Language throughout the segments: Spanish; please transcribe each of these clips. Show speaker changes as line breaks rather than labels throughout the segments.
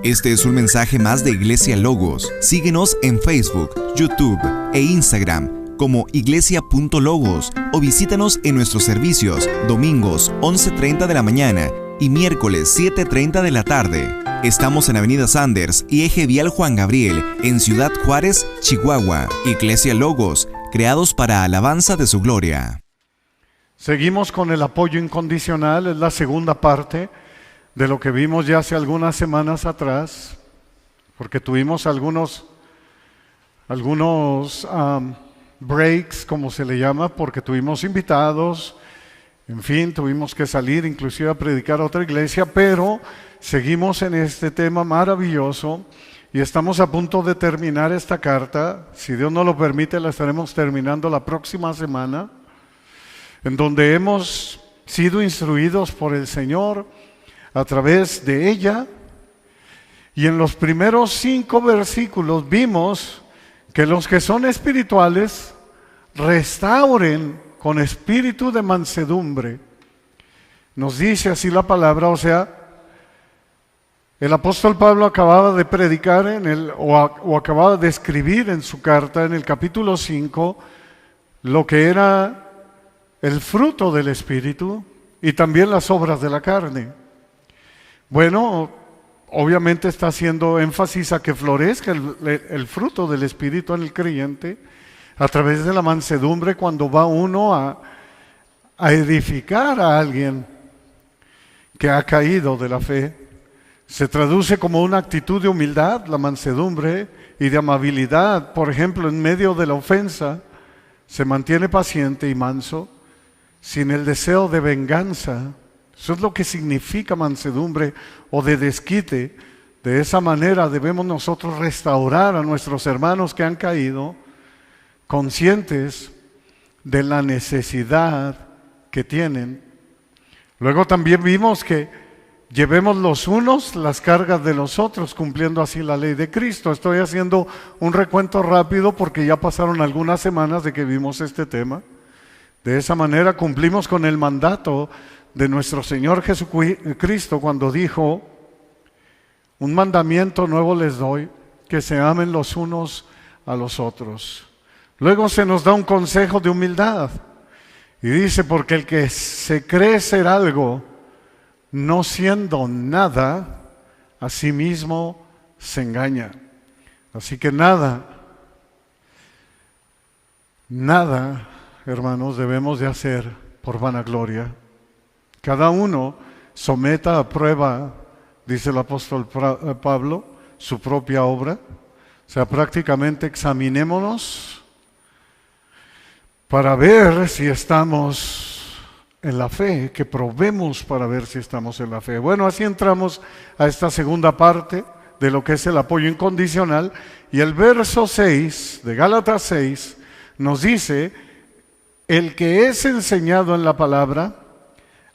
Este es un mensaje más de Iglesia Logos. Síguenos en Facebook, YouTube e Instagram como iglesia.logos o visítanos en nuestros servicios domingos 11:30 de la mañana y miércoles 7:30 de la tarde. Estamos en Avenida Sanders y Eje Vial Juan Gabriel, en Ciudad Juárez, Chihuahua. Iglesia Logos, creados para alabanza de su gloria.
Seguimos con el apoyo incondicional, es la segunda parte de lo que vimos ya hace algunas semanas atrás, porque tuvimos algunos breaks, como se le llama, porque tuvimos invitados, en fin, tuvimos que salir inclusive a predicar a otra iglesia, pero seguimos en este tema maravilloso y estamos a punto de terminar esta carta. Si Dios nos lo permite, la estaremos terminando la próxima semana, en donde hemos sido instruidos por el Señor a través de ella, y en los primeros 5 versículos vimos que los que son espirituales restauren con espíritu de mansedumbre. Nos dice así la palabra, o sea, el apóstol Pablo acababa de predicar o acababa de escribir en su carta en el capítulo 5 lo que era el fruto del espíritu y también las obras de la carne. Bueno, obviamente está haciendo énfasis a que florezca el fruto del Espíritu en el creyente a través de la mansedumbre cuando va uno a edificar a alguien que ha caído de la fe. Se traduce como una actitud de humildad, la mansedumbre, y de amabilidad. Por ejemplo, en medio de la ofensa, se mantiene paciente y manso, sin el deseo de venganza. Eso es lo que significa mansedumbre o de desquite. De esa manera debemos nosotros restaurar a nuestros hermanos que han caído, conscientes de la necesidad que tienen. Luego también vimos que llevemos los unos las cargas de los otros, cumpliendo así la ley de Cristo. Estoy haciendo un recuento rápido porque ya pasaron algunas semanas de que vimos este tema. De esa manera cumplimos con el mandato de nuestro Señor Jesucristo cuando dijo: un mandamiento nuevo les doy, que se amen los unos a los otros. Luego se nos da un consejo de humildad y dice: porque el que se cree ser algo, no siendo nada, a sí mismo se engaña. Así que nada, hermanos, debemos de hacer por vanagloria. Cada uno someta a prueba, dice el apóstol Pablo, su propia obra. O sea, prácticamente examinémonos para ver si estamos en la fe, que probemos para ver si estamos en la fe. Bueno, así entramos a esta segunda parte de lo que es el apoyo incondicional, y el verso 6 de Gálatas 6 nos dice: el que es enseñado en la palabra,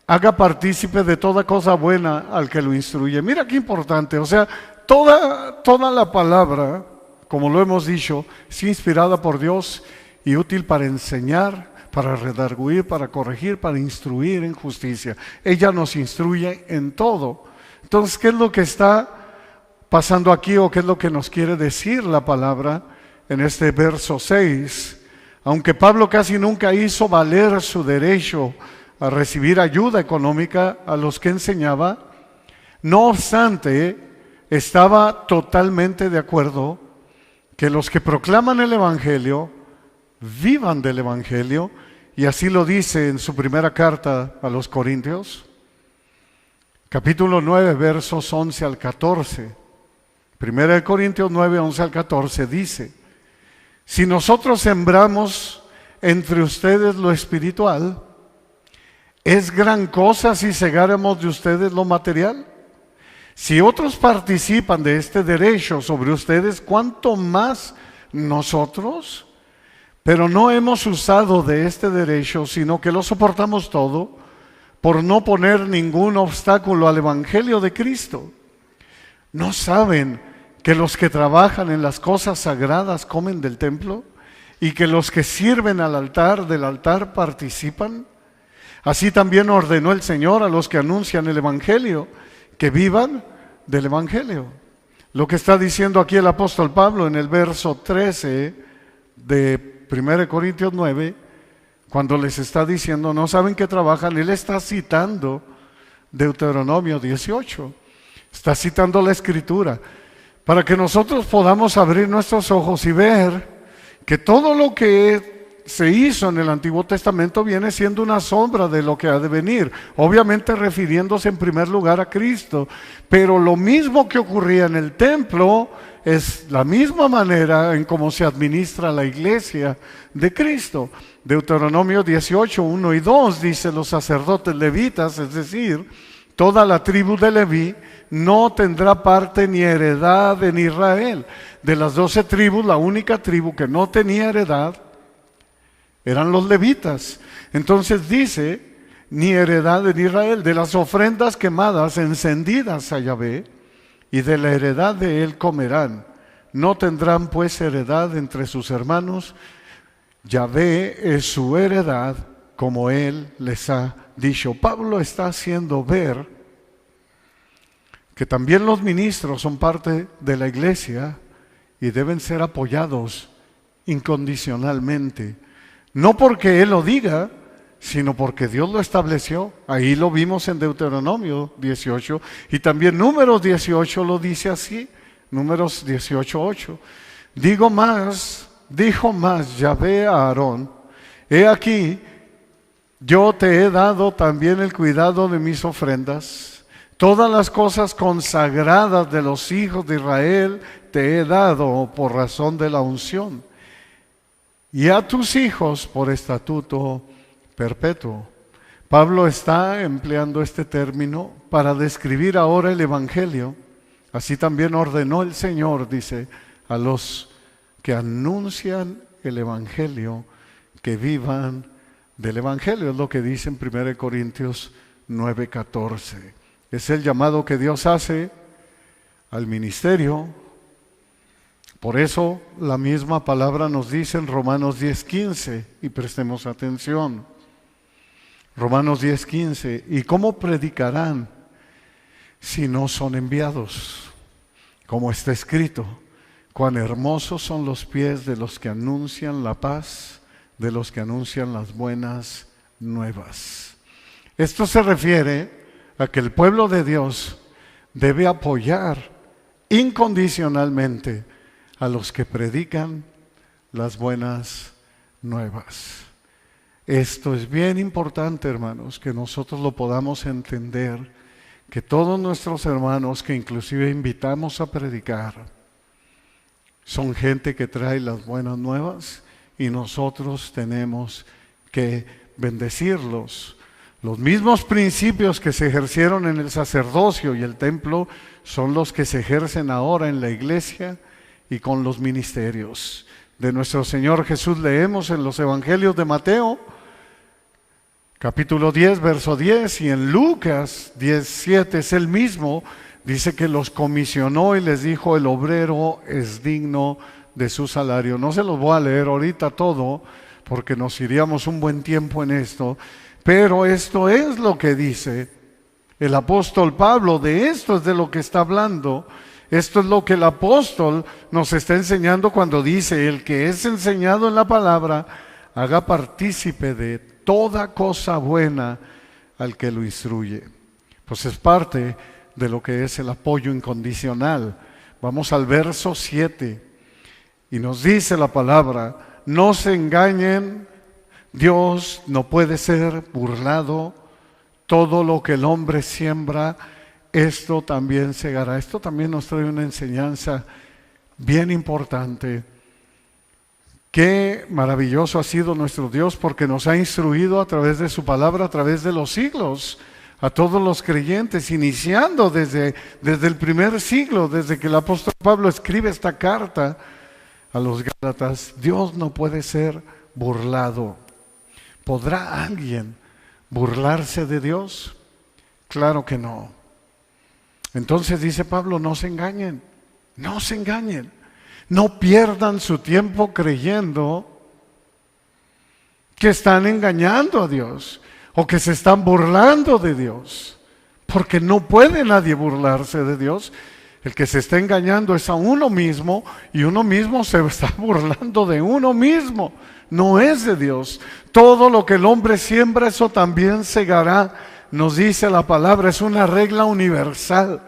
haga partícipe de toda cosa buena al que lo instruye. Mira qué importante, o sea, toda la palabra, como lo hemos dicho, es inspirada por Dios y útil para enseñar, para redarguir, para corregir, para instruir en justicia. Ella nos instruye en todo. Entonces, ¿qué es lo que está pasando aquí, o qué es lo que nos quiere decir la palabra en este verso 6? Aunque Pablo casi nunca hizo valer su derecho a recibir ayuda económica a los que enseñaba, no obstante, estaba totalmente de acuerdo que los que proclaman el Evangelio vivan del Evangelio, y así lo dice en su primera carta a los Corintios, capítulo 9, versos 11 al 14. Primera de Corintios 9, 11 al 14 dice: si nosotros sembramos entre ustedes lo espiritual, ¿es gran cosa si segáramos de ustedes lo material? Si otros participan de este derecho sobre ustedes, ¿cuánto más nosotros? Pero no hemos usado de este derecho, sino que lo soportamos todo, por no poner ningún obstáculo al Evangelio de Cristo. ¿No saben que los que trabajan en las cosas sagradas comen del templo, y que los que sirven al altar del altar participan? Así también ordenó el Señor a los que anuncian el Evangelio, que vivan del Evangelio. lo que está diciendo aquí el apóstol Pablo en el verso 13 de 1 Corintios 9, cuando les está diciendo, no saben que trabajan, él está citando Deuteronomio 18, está citando la Escritura, para que nosotros podamos abrir nuestros ojos y ver que todo lo que se hizo en el Antiguo Testamento viene siendo una sombra de lo que ha de venir, obviamente refiriéndose en primer lugar a Cristo, pero lo mismo que ocurría en el templo es la misma manera en cómo se administra la iglesia de Cristo. Deuteronomio 18, 1 y 2 dice: los sacerdotes levitas, es decir, toda la tribu de Leví, no tendrá parte ni heredad en Israel. De las 12 tribus, la única tribu que no tenía heredad eran los levitas. Entonces dice, ni heredad en Israel, de las ofrendas quemadas encendidas a Yahvé, y de la heredad de él comerán. No tendrán pues heredad entre sus hermanos. Yahvé es su heredad, como él les ha dicho. Pablo está haciendo ver que también los ministros son parte de la iglesia y deben ser apoyados incondicionalmente. No porque él lo diga, sino porque Dios lo estableció. Ahí lo vimos en Deuteronomio 18 y también Números 18 lo dice así, Números 18:8. Dijo más Yahvé a Aarón: he aquí, yo te he dado también el cuidado de mis ofrendas. Todas las cosas consagradas de los hijos de Israel te he dado por razón de la unción, y a tus hijos por estatuto perpetuo. Pablo está empleando este término para describir ahora el Evangelio. Así también ordenó el Señor, dice, a los que anuncian el Evangelio, que vivan del Evangelio. Es lo que dice en 1 Corintios 9:14. Es el llamado que Dios hace al ministerio. Por eso la misma palabra nos dice en Romanos 10:15, y prestemos atención. Romanos 10:15, ¿y cómo predicarán si no son enviados? Como está escrito, cuán hermosos son los pies de los que anuncian la paz, de los que anuncian las buenas nuevas. Esto se refiere a que el pueblo de Dios debe apoyar incondicionalmente a los que predican las buenas nuevas. Esto es bien importante, hermanos, que nosotros lo podamos entender, que todos nuestros hermanos que inclusive invitamos a predicar son gente que trae las buenas nuevas y nosotros tenemos que bendecirlos. Los mismos principios que se ejercieron en el sacerdocio y el templo son los que se ejercen ahora en la iglesia y con los ministerios de nuestro Señor Jesús. Leemos en los evangelios de Mateo, capítulo 10, verso 10, y en Lucas 17 es el mismo. Dice que los comisionó y les dijo: el obrero es digno de su salario. No se los voy a leer ahorita todo, porque nos iríamos un buen tiempo en esto, pero esto es lo que dice el apóstol Pablo. De esto es de lo que está hablando. Esto es lo que el apóstol nos está enseñando cuando dice: el que es enseñado en la palabra, haga partícipe de toda cosa buena al que lo instruye. Pues es parte de lo que es el apoyo incondicional. Vamos al verso 7 y nos dice la palabra: no se engañen, Dios no puede ser burlado. Todo lo que el hombre siembra, esto también segará. Esto también nos trae una enseñanza bien importante. Qué maravilloso ha sido nuestro Dios, porque nos ha instruido a través de su palabra, a través de los siglos, a todos los creyentes, iniciando desde el primer siglo, desde que el apóstol Pablo escribe esta carta a los Gálatas. Dios no puede ser burlado. ¿Podrá alguien burlarse de Dios? Claro que no. Entonces dice Pablo: no se engañen, no se engañen. No pierdan su tiempo creyendo que están engañando a Dios o que se están burlando de Dios, porque no puede nadie burlarse de Dios. El que se está engañando es a uno mismo y uno mismo se está burlando de uno mismo. No es de Dios. Todo lo que el hombre siembra, eso también segará. Nos dice la palabra, es una regla universal.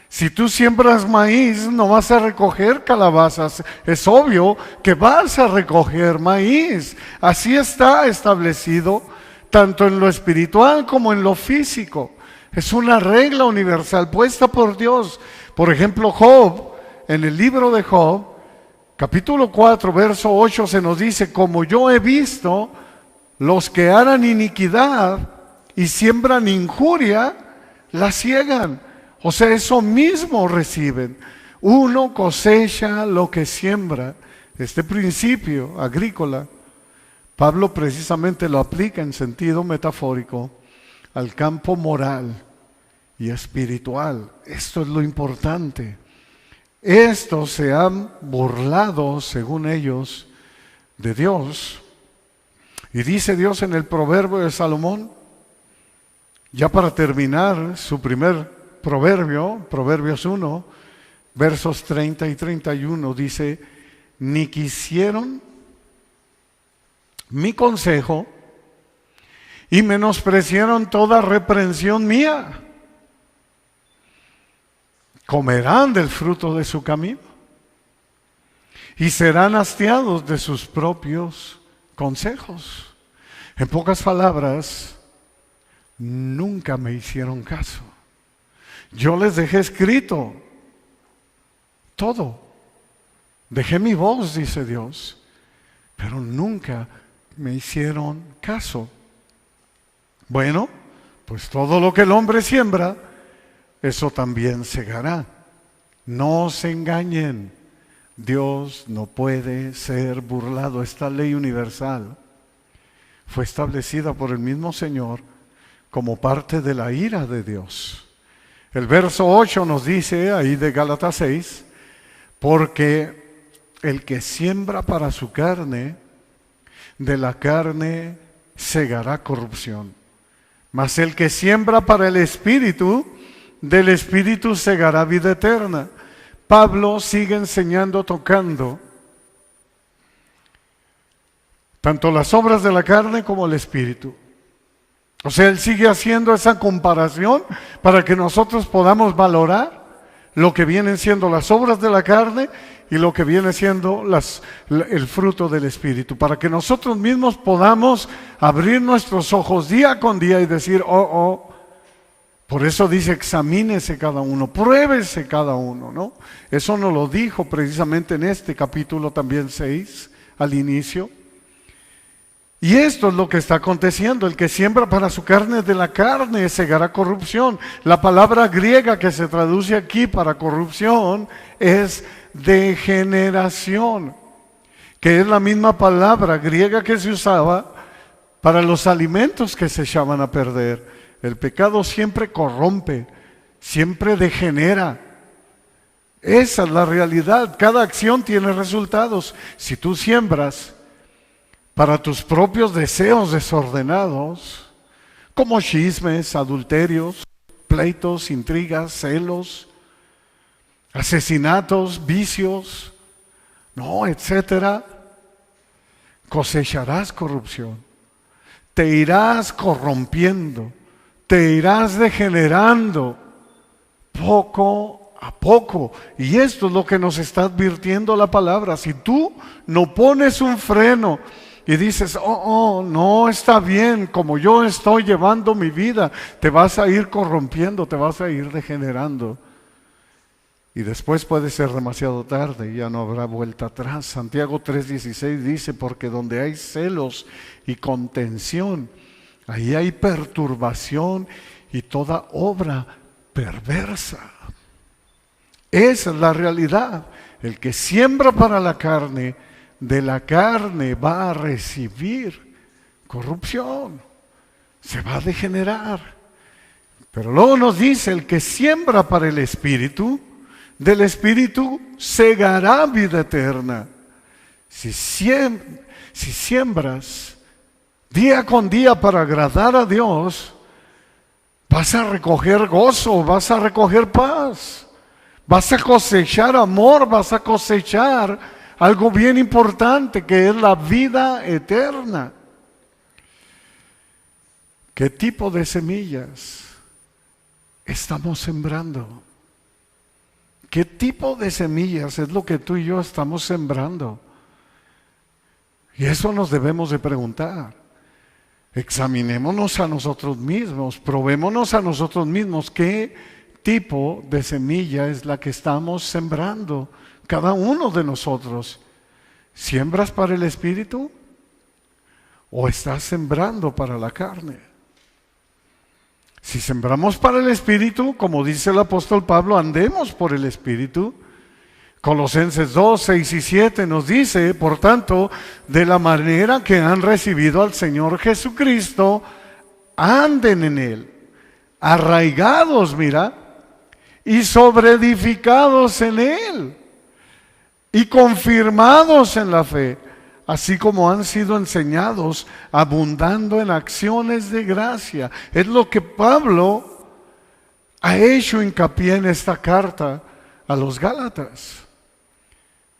Si tú siembras maíz, no vas a recoger calabazas. Es obvio que vas a recoger maíz. Así está establecido, tanto en lo espiritual como en lo físico. Es una regla universal puesta por Dios. Por ejemplo, Job, en el libro de Job, capítulo 4, verso 8, se nos dice: como yo he visto, los que harán iniquidad y siembran injuria, la ciegan. O sea, eso mismo reciben. Uno cosecha lo que siembra. Este principio agrícola, Pablo precisamente lo aplica en sentido metafórico al campo moral y espiritual. Esto es lo importante. Estos se han burlado, según ellos, de Dios. Y dice Dios en el proverbio de Salomón, ya para terminar su primer proverbio, Proverbios 1, versos 30 y 31, dice: ni quisieron mi consejo y menospreciaron toda reprensión mía. Comerán del fruto de su camino y serán hastiados de sus propios consejos. En pocas palabras, nunca me hicieron caso. Yo les dejé escrito todo. Dejé mi voz, dice Dios, pero nunca me hicieron caso. Bueno, pues todo lo que el hombre siembra, eso también segará. No se engañen. Dios no puede ser burlado. Esta ley universal fue establecida por el mismo Señor como parte de la ira de Dios. El verso 8 nos dice, ahí de Gálatas 6, porque el que siembra para su carne, de la carne segará corrupción. Mas el que siembra para el Espíritu, del Espíritu segará vida eterna. Pablo sigue enseñando, tocando tanto las obras de la carne como el Espíritu. O sea, él sigue haciendo esa comparación para que nosotros podamos valorar lo que vienen siendo las obras de la carne y lo que viene siendo el fruto del Espíritu, para que nosotros mismos podamos abrir nuestros ojos día con día y decir, por eso dice, examínese cada uno, pruébese cada uno, ¿no? Eso nos lo dijo precisamente en este capítulo también 6, al inicio. Y esto es lo que está aconteciendo. El que siembra para su carne, de la carne segará corrupción. La palabra griega que se traduce aquí para corrupción es degeneración, que es la misma palabra griega que se usaba para los alimentos que se echaban a perder. El pecado siempre corrompe, siempre degenera. Esa es la realidad. Cada acción tiene resultados. Si tú siembras para tus propios deseos desordenados, como chismes, adulterios, pleitos, intrigas, celos, asesinatos, vicios, etcétera, cosecharás corrupción. Te irás corrompiendo, te irás degenerando poco a poco. Y esto es lo que nos está advirtiendo la palabra. Si tú no pones un freno y dices, no está bien como yo estoy llevando mi vida, te vas a ir corrompiendo, te vas a ir degenerando. Y después puede ser demasiado tarde y ya no habrá vuelta atrás. Santiago 3:16 dice, porque donde hay celos y contención, ahí hay perturbación y toda obra perversa. Esa es la realidad. El que siembra para la carne, de la carne va a recibir corrupción, se va a degenerar. Pero luego nos dice, el que siembra para el Espíritu, del Espíritu segará vida eterna. Si siembras día con día para agradar a Dios, vas a recoger gozo, vas a recoger paz, Vas a cosechar amor, vas a cosechar algo bien importante que es la vida eterna. ¿Qué tipo de semillas estamos sembrando? ¿Qué tipo de semillas es lo que tú y yo estamos sembrando? Y eso nos debemos de preguntar. Examinémonos a nosotros mismos, probémonos a nosotros mismos qué tipo de semilla es la que estamos sembrando, cada uno de nosotros. ¿Siembras para el Espíritu o estás sembrando para la carne? Si sembramos para el Espíritu, como dice el apóstol Pablo, andemos por el Espíritu. Colosenses 2, 6 y 7 nos dice, por tanto, de la manera que han recibido al Señor Jesucristo, anden en Él, arraigados, mira, y sobreedificados en Él, y confirmados en la fe, así como han sido enseñados, abundando en acciones de gracia. Es lo que Pablo ha hecho hincapié en esta carta a los Gálatas.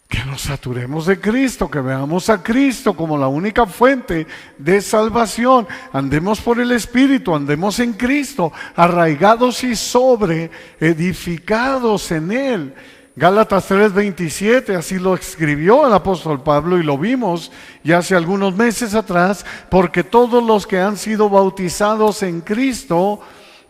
Que nos saturemos de Cristo, que veamos a Cristo como la única fuente de salvación. Andemos por el Espíritu, andemos en Cristo, arraigados y sobreedificados en Él. Gálatas 3:27, así lo escribió el apóstol Pablo y lo vimos ya hace algunos meses atrás, porque todos los que han sido bautizados en Cristo,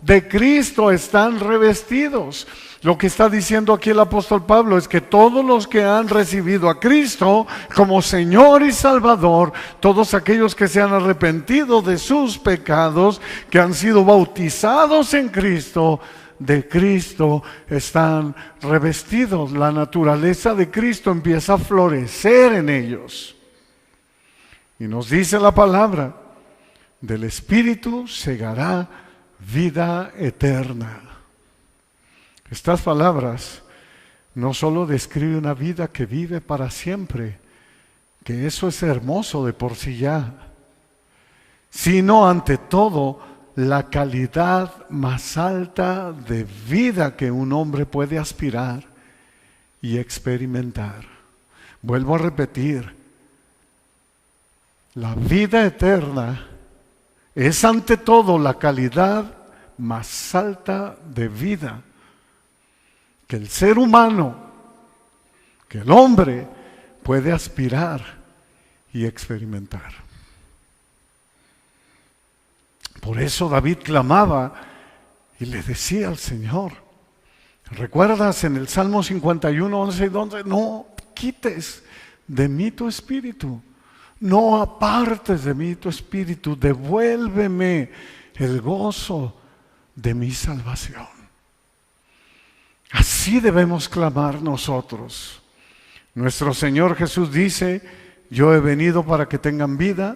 de Cristo están revestidos. Lo que está diciendo aquí el apóstol Pablo es que todos los que han recibido a Cristo como Señor y Salvador, todos aquellos que se han arrepentido de sus pecados, que han sido bautizados en Cristo, de Cristo están revestidos. La naturaleza de Cristo empieza a florecer en ellos. Y nos dice la palabra, del Espíritu segará vida eterna. Estas palabras no solo describen una vida que vive para siempre, que eso es hermoso de por sí ya, sino ante todo la calidad más alta de vida que un hombre puede aspirar y experimentar. Vuelvo a repetir, la vida eterna es ante todo la calidad más alta de vida que el ser humano, que el hombre puede aspirar y experimentar. Por eso David clamaba y le decía al Señor, ¿recuerdas en el Salmo 51, 11 y 12? No quites de mí tu espíritu, no apartes de mí tu espíritu, devuélveme el gozo de mi salvación. Así debemos clamar nosotros. Nuestro Señor Jesús dice, yo he venido para que tengan vida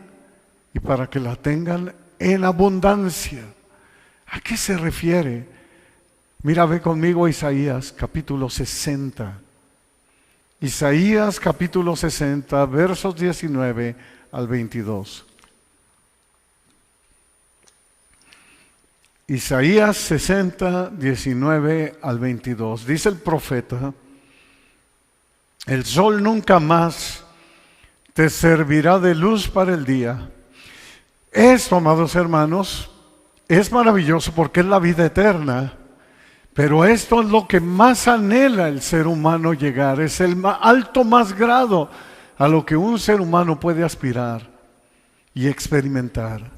y para que la tengan en abundancia. ¿A qué se refiere? Mira, ve conmigo a Isaías capítulo 60. Isaías capítulo 60, versos 19 al 22. Isaías 60, 19 al 22. Dice el profeta, el sol nunca más te servirá de luz para el día. Esto, amados hermanos, es maravilloso porque es la vida eterna, pero esto es lo que más anhela el ser humano llegar, es el alto más grado a lo que un ser humano puede aspirar y experimentar.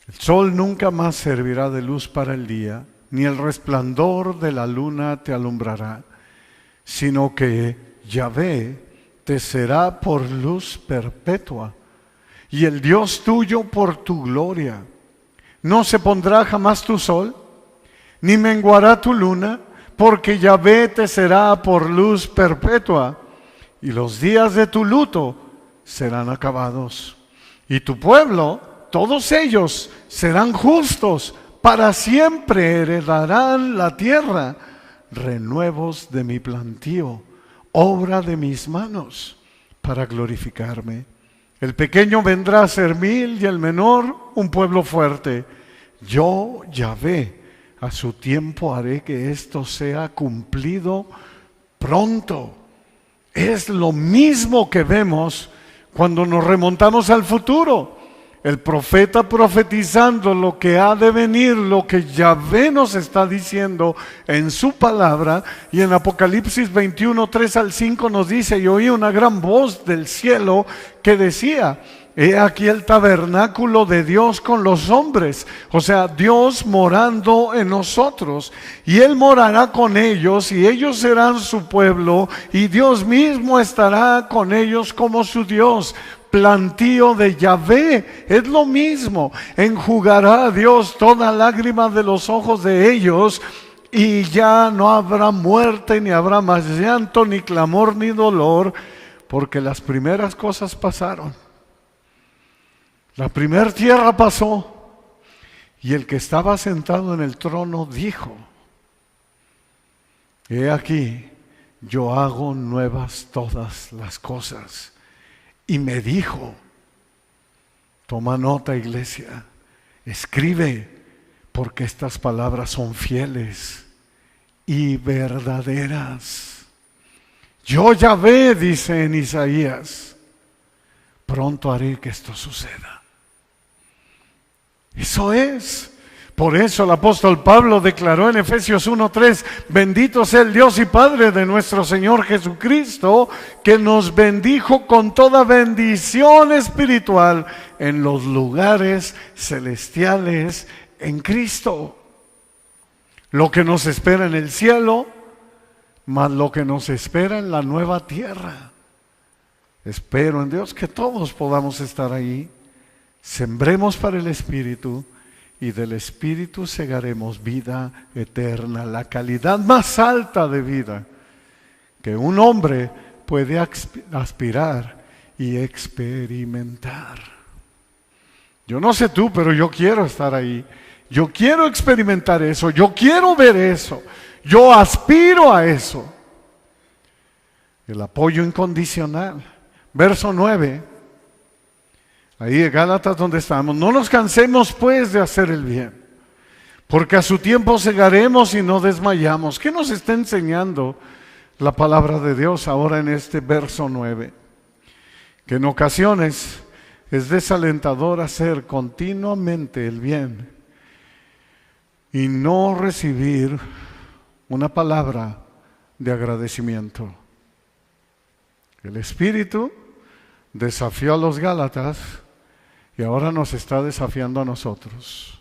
El sol nunca más servirá de luz para el día, ni el resplandor de la luna te alumbrará, sino que Yahvé te será por luz perpetua, y el Dios tuyo por tu gloria. No se pondrá jamás tu sol, ni menguará tu luna, porque Yahvé te será por luz perpetua, y los días de tu luto serán acabados. Y tu pueblo, todos ellos serán justos, para siempre heredarán la tierra, renuevos de mi plantío, obra de mis manos, para glorificarme. El pequeño vendrá a ser 1000 y el menor un pueblo fuerte. Yo, Yahvé, a su tiempo haré que esto sea cumplido pronto. Es lo mismo que vemos cuando nos remontamos al futuro. El profeta profetizando lo que ha de venir, lo que Yahvé nos está diciendo en su palabra. Y en Apocalipsis 21, 3 al 5 nos dice: y oí una gran voz del cielo que decía: he aquí el tabernáculo de Dios con los hombres, o sea, Dios morando en nosotros, y Él morará con ellos, y ellos serán su pueblo, y Dios mismo estará con ellos como su Dios. Plantío de Yahvé, es lo mismo. Enjugará a Dios toda lágrima de los ojos de ellos, y ya no habrá muerte, ni habrá más llanto, ni clamor, ni dolor, porque las primeras cosas pasaron. La primera tierra pasó, y el que estaba sentado en el trono dijo: he aquí, yo hago nuevas todas las cosas. Y me dijo, toma nota, iglesia, escribe, porque estas palabras son fieles y verdaderas. Yo Yahvé, dice en Isaías, pronto haré que esto suceda. Eso es. Por eso el apóstol Pablo declaró en Efesios 1:3: bendito sea el Dios y Padre de nuestro Señor Jesucristo, que nos bendijo con toda bendición espiritual en los lugares celestiales en Cristo. Lo que nos espera en el cielo, más lo que nos espera en la nueva tierra. Espero en Dios que todos podamos estar ahí. Sembremos para el Espíritu, y del Espíritu segaremos vida eterna, la calidad más alta de vida que un hombre puede aspirar y experimentar. Yo no sé tú, pero yo quiero estar ahí. Yo quiero experimentar eso, yo quiero ver eso, yo aspiro a eso. El apoyo incondicional. Verso 9. Ahí en Gálatas donde estamos: no nos cansemos pues de hacer el bien, porque a su tiempo segaremos y no desmayamos. ¿Qué nos está enseñando la palabra de Dios ahora en este verso 9? Que en ocasiones es desalentador hacer continuamente el bien y no recibir una palabra de agradecimiento. El Espíritu desafió a los Gálatas y ahora nos está desafiando a nosotros.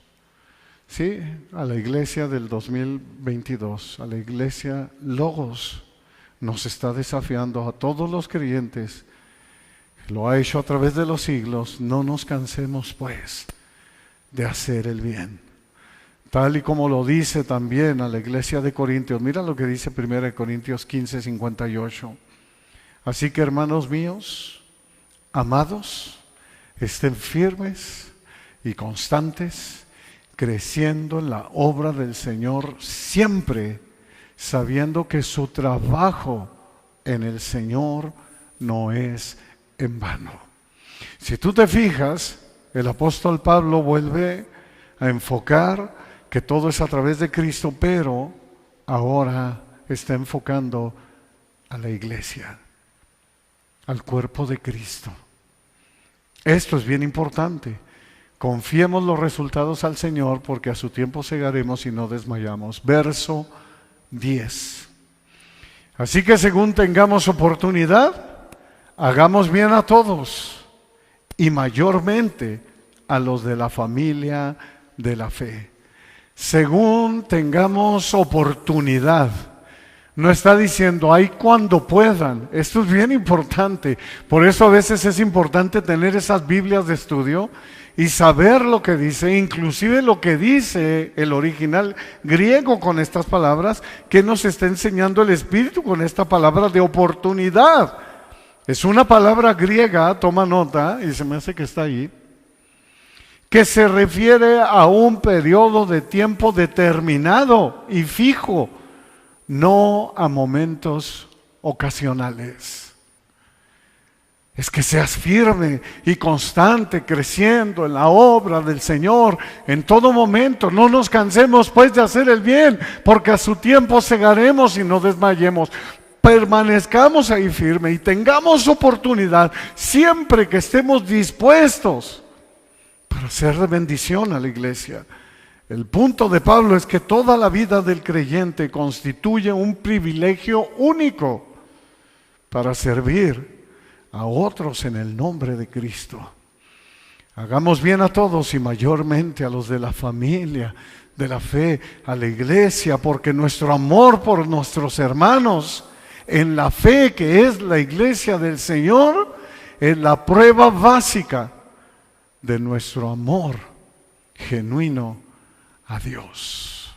Sí, a la iglesia del 2022, a la iglesia Logos, nos está desafiando a todos los creyentes. Lo ha hecho a través de los siglos. No nos cansemos pues de hacer el bien. Tal y como lo dice también a la iglesia de Corintios. Mira lo que dice 1 Corintios 15:58. Así que, hermanos míos, amados, estén firmes y constantes, creciendo en la obra del Señor siempre, sabiendo que su trabajo en el Señor no es en vano. Si tú te fijas, el apóstol Pablo vuelve a enfocar que todo es a través de Cristo, pero ahora está enfocando a la iglesia, al cuerpo de Cristo. Esto es bien importante. Confiemos los resultados al Señor, porque a su tiempo segaremos y no desmayamos. Verso 10. Así que según tengamos oportunidad, hagamos bien a todos, y mayormente a los de la familia de la fe. Según tengamos oportunidad. No está diciendo ahí cuando puedan. Esto es bien importante. Por eso a veces es importante tener esas Biblias de estudio y saber lo que dice, inclusive lo que dice el original griego con estas palabras, que nos está enseñando el Espíritu con esta palabra de oportunidad. Es una palabra griega, toma nota, y se me hace que está ahí, que se refiere a un periodo de tiempo determinado y fijo, no a momentos ocasionales. es que seas firme y constante, creciendo en la obra del Señor en todo momento. No nos cansemos pues de hacer el bien, porque a su tiempo segaremos y no desmayemos. Permanezcamos ahí firme y tengamos oportunidad siempre que estemos dispuestos para hacer de bendición a la iglesia. El punto de Pablo es que toda la vida del creyente constituye un privilegio único para servir a otros en el nombre de Cristo. Hagamos bien a todos y mayormente a los de la familia, de la fe, a la iglesia, porque nuestro amor por nuestros hermanos en la fe, que es la iglesia del Señor, es la prueba básica de nuestro amor genuino a Dios.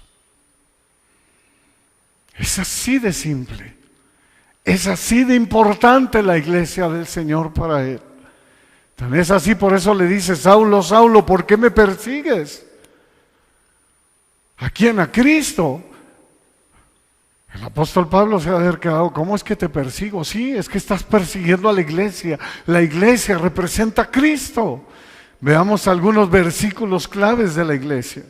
Es así de simple. Es así de importante la iglesia del Señor para Él. Tan es así, por eso le dice: Saulo, Saulo, ¿por qué me persigues? ¿A quién? A Cristo. El apóstol Pablo se ha quedado: ¿cómo es que te persigo? Sí, es que estás persiguiendo a la iglesia. La iglesia representa a Cristo. Veamos algunos versículos claves de la iglesia.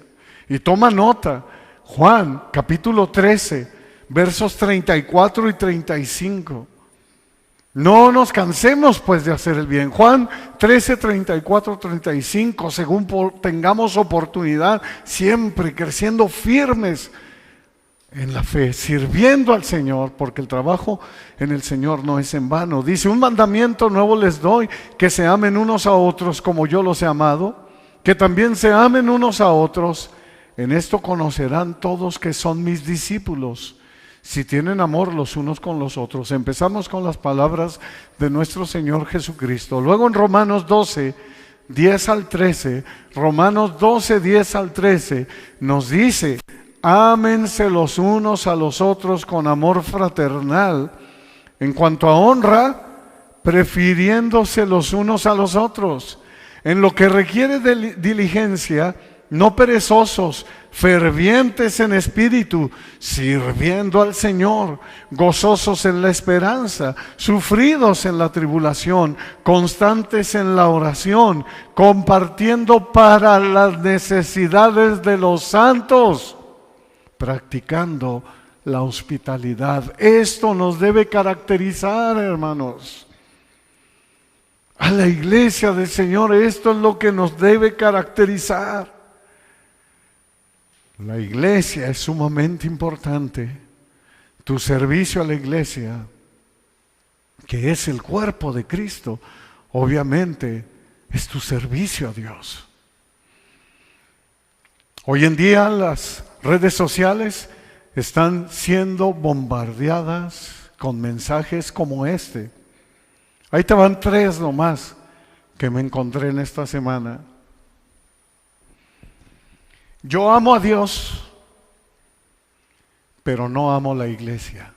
Y toma nota. Juan, capítulo 13. Versos 34 y 35. No nos cansemos pues de hacer el bien. Juan 13, 34, 35. Según tengamos oportunidad, siempre creciendo firmes en la fe, sirviendo al Señor, porque el trabajo en el Señor no es en vano. Dice: un mandamiento nuevo les doy, que se amen unos a otros como yo los he amado, que también se amen unos a otros. En esto conocerán todos que son mis discípulos, si tienen amor los unos con los otros. Empezamos con las palabras de nuestro Señor Jesucristo. Luego en Romanos 12, 10 al 13, Romanos 12, 10 al 13, nos dice: ámense los unos a los otros con amor fraternal, en cuanto a honra, prefiriéndose los unos a los otros. En lo que requiere de diligencia, no perezosos, fervientes en espíritu, sirviendo al Señor, gozosos en la esperanza, sufridos en la tribulación, constantes en la oración, compartiendo para las necesidades de los santos, practicando la hospitalidad. Esto nos debe caracterizar, hermanos. A la iglesia del Señor, esto es lo que nos debe caracterizar. La iglesia es sumamente importante. Tu servicio a la iglesia, que es el cuerpo de Cristo, obviamente es tu servicio a Dios. Hoy en día las redes sociales están siendo bombardeadas con mensajes como este. Ahí te van 3 nomás que me encontré en esta semana. Yo amo a Dios, pero no amo la iglesia.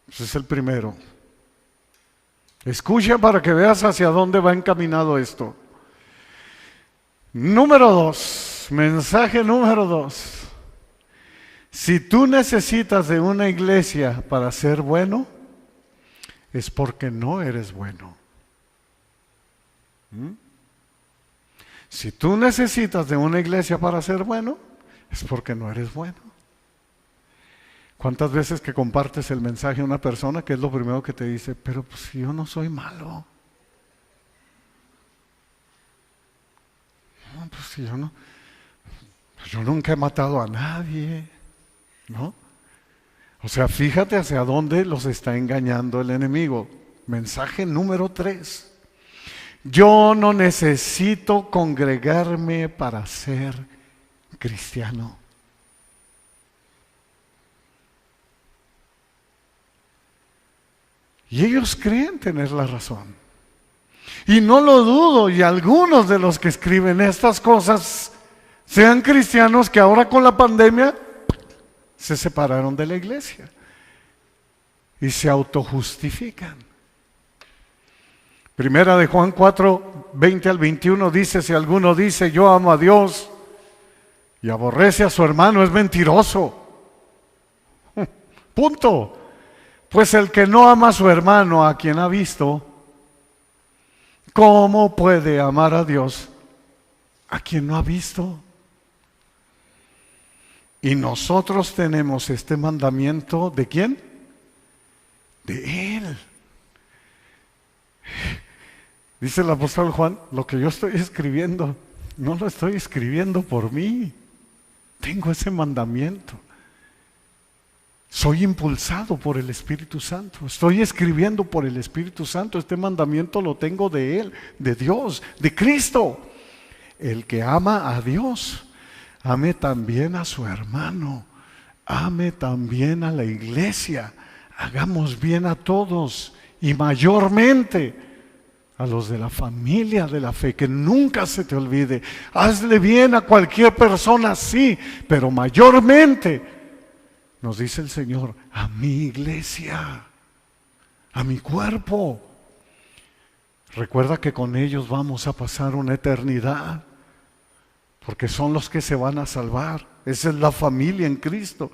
Ese es el primero. Escucha para que veas hacia dónde va encaminado esto. Número 2, mensaje número 2. Si tú necesitas de una iglesia para ser bueno, es porque no eres bueno. Si tú necesitas de una iglesia para ser bueno, es porque no eres bueno. ¿Cuántas veces que compartes el mensaje a una persona, que es lo primero que te dice? Pero pues yo no soy malo. No, pues si yo nunca he matado a nadie, ¿no? O sea, fíjate hacia dónde los está engañando el enemigo. Mensaje número 3. Yo no necesito congregarme para ser cristiano. Y ellos creen tener la razón. Y no lo dudo, y algunos de los que escriben estas cosas sean cristianos que ahora con la pandemia se separaron de la iglesia y se autojustifican. Primera de Juan 4, 20 al 21 dice: si alguno dice yo amo a Dios y aborrece a su hermano, es mentiroso. Punto. Pues el que no ama a su hermano, a quien ha visto, ¿cómo puede amar a Dios a quien no ha visto? Y nosotros tenemos este mandamiento, ¿de quién? De Él. Dice el apóstol Juan, lo que yo estoy escribiendo, no lo estoy escribiendo por mí. Tengo ese mandamiento. Soy impulsado por el Espíritu Santo. Estoy escribiendo por el Espíritu Santo. Este mandamiento lo tengo de Él, de Dios, de Cristo. El que ama a Dios, ame también a su hermano. Ame también a la iglesia. Hagamos bien a todos y mayormente a los de la familia de la fe, que nunca se te olvide. Hazle bien a cualquier persona, sí, pero mayormente, nos dice el Señor, a mi iglesia, a mi cuerpo. Recuerda que con ellos vamos a pasar una eternidad, porque son los que se van a salvar. Esa es la familia en Cristo.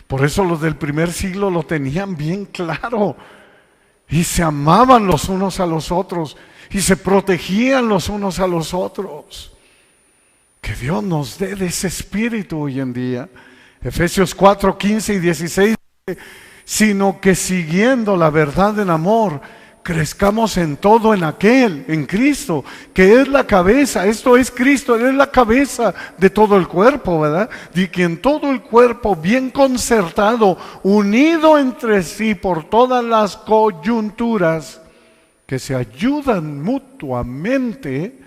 Por eso los del primer siglo lo tenían bien claro. Y se amaban los unos a los otros y se protegían los unos a los otros. Que Dios nos dé de ese espíritu hoy en día. Efesios 4, 15 y 16 dice, sino que siguiendo la verdad en amor, crezcamos en todo en aquel, en Cristo, que es la cabeza. Esto es Cristo, Él es la cabeza de todo el cuerpo, ¿verdad? De quien todo el cuerpo bien concertado, unido entre sí por todas las coyunturas, que se ayudan mutuamente,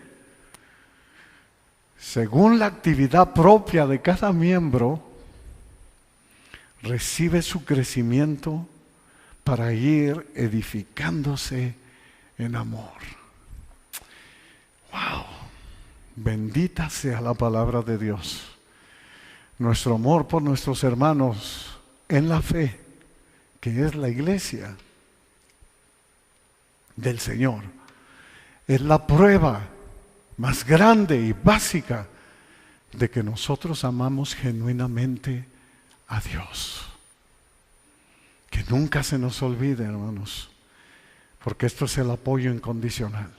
según la actividad propia de cada miembro, recibe su crecimiento para ir edificándose en amor. ¡Wow! Bendita sea la palabra de Dios. Nuestro amor por nuestros hermanos en la fe, que es la iglesia del Señor, es la prueba más grande y básica de que nosotros amamos genuinamente a Dios. Que nunca se nos olvide, hermanos, porque esto es el apoyo incondicional.